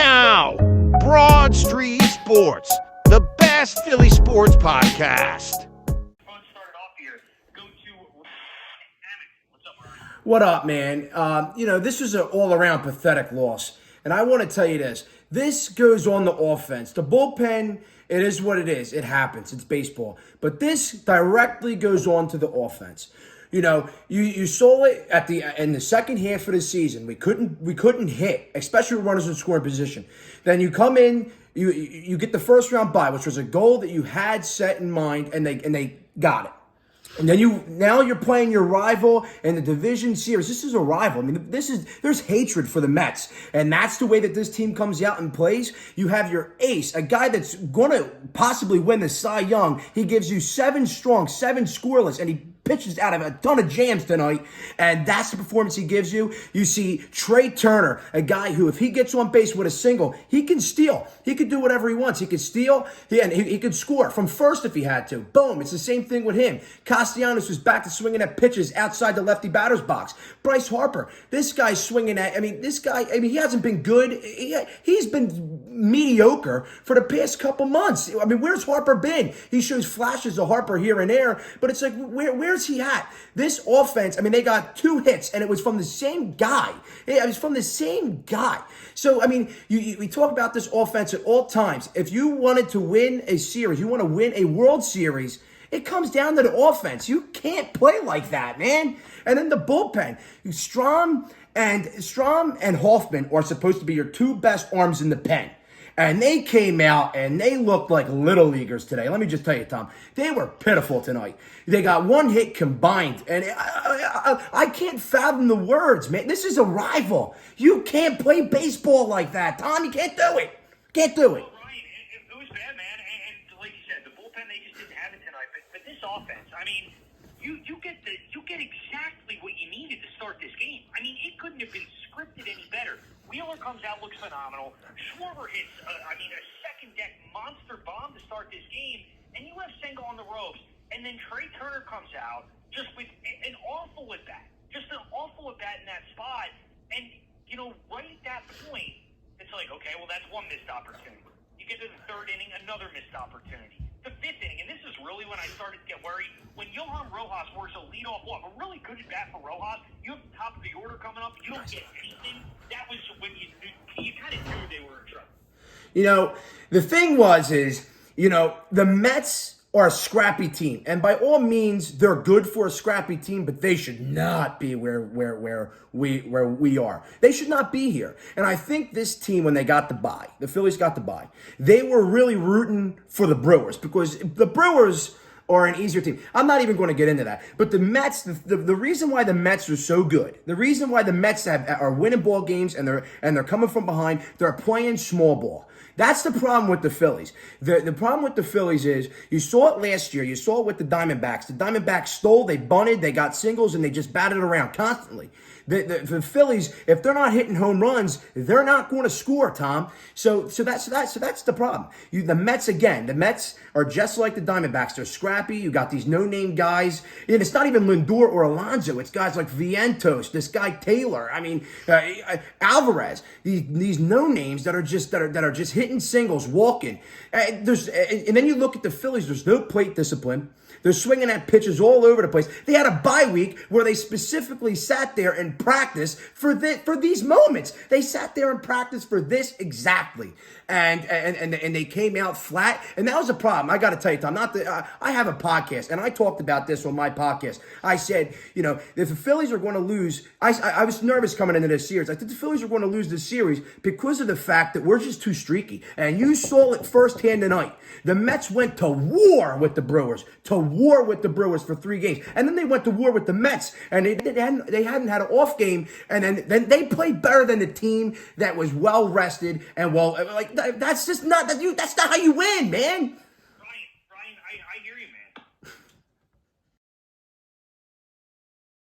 now, Broad Street Sports, the best Philly sports podcast. What up, man? This was an all-around pathetic loss. And I want to tell you this. This goes on the offense. The bullpen, it is what it is. It happens. It's baseball. But this directly goes on to the offense. You saw it in the second half of the season. We couldn't hit, especially with runners in scoring position. Then you come in, you get the first round bye, which was a goal that you had set in mind, and they got it. And then now you're playing your rival in the division series. This is a rival. I mean, there's hatred for the Mets. And that's the way that this team comes out and plays. You have your ace, a guy that's going to possibly win the Cy Young. He gives you 7 strong, 7 scoreless, and he pitches out of a ton of jams tonight, and that's the performance he gives you. You see Trey Turner, a guy who, if he gets on base with a single, he can steal. He could do whatever he wants. He could steal, and he could score from first if he had to. Boom. It's the same thing with him. Castellanos was back to swinging at pitches outside the lefty batter's box. Bryce Harper, this guy's swinging at, he hasn't been good. He's been mediocre for the past couple months. I mean, where's Harper been? He shows flashes of Harper here and there, but it's like, where's he at? This offense, they got 2 hits, and it was from the same guy. It was from the same guy. So, we talk about this offense at all times. If you wanted to win a series, you want to win a World Series, it comes down to the offense. You can't play like that, man. And then the bullpen, Strom and Hoffman are supposed to be your 2 best arms in the pen. And they came out and they looked like little leaguers today. Let me just tell you, Tom, they were pitiful tonight. They got 1 hit combined. And I can't fathom the words, man. This is a rival. You can't play baseball like that, Tom. You can't do it. Can't do it. Well, Ryan, it was bad, man. And like you said, the bullpen, they just didn't have it tonight. But this offense, you get exactly what you needed to start this game. It couldn't have been scripted any better. Wheeler comes out, looks phenomenal. Schwarber hits, a second-deck monster bomb to start this game, and you have Senga on the ropes. And then Trey Turner comes out just with an awful at-bat. Just an awful at-bat in that spot. And, right at that point, it's like, okay, well, that's 1 missed opportunity. You get to the 3rd inning, another missed opportunity. The 5th inning, and this is really when I started to get worried, when Johan Rojas works a leadoff walk, a really good at-bat for Rojas, you have the top of the order coming up, you don't get anything. That was when you kind of knew they were in trouble. The thing is, the Mets are a scrappy team. And by all means, they're good for a scrappy team, but they should not be where we are. They should not be here. And I think this team, when they got the bye, the Phillies got the bye, they were really rooting for the Brewers, because the Brewers are an easier team. I'm not even going to get into that. But the Mets, the reason why the Mets are so good, the reason why the Mets are winning ball games and they're coming from behind, they're playing small ball. That's the problem with the Phillies. The problem with the Phillies is, you saw it last year. You saw it with the Diamondbacks. The Diamondbacks stole, they bunted, they got singles, and they just batted around constantly. The Phillies, if they're not hitting home runs, they're not going to score, Tom. So that's the problem. The Mets are just like the Diamondbacks. They're scrappy. You got these no-name guys, and it's not even Lindor or Alonso. It's guys like Vientos, this guy Taylor. Alvarez. These no-names that are just hitting singles, walking. And then you look at the Phillies. There's no plate discipline. They're swinging at pitches all over the place. They had a bye week where they specifically sat there and practiced for these moments. They sat there and practiced for this exactly. And they came out flat. And that was a problem. I got to tell you, Tom, I have a podcast, and I talked about this on my podcast. I said, if the Phillies are going to lose, I was nervous coming into this series. I think the Phillies are going to lose this series because of the fact that we're just too streaky. And you saw it firsthand tonight. The Mets went to war with the Brewers, for 3 games. And then they went to war with the Mets, and they hadn't had an off game. And then they played better than the team that was well rested and that's not how you win, man.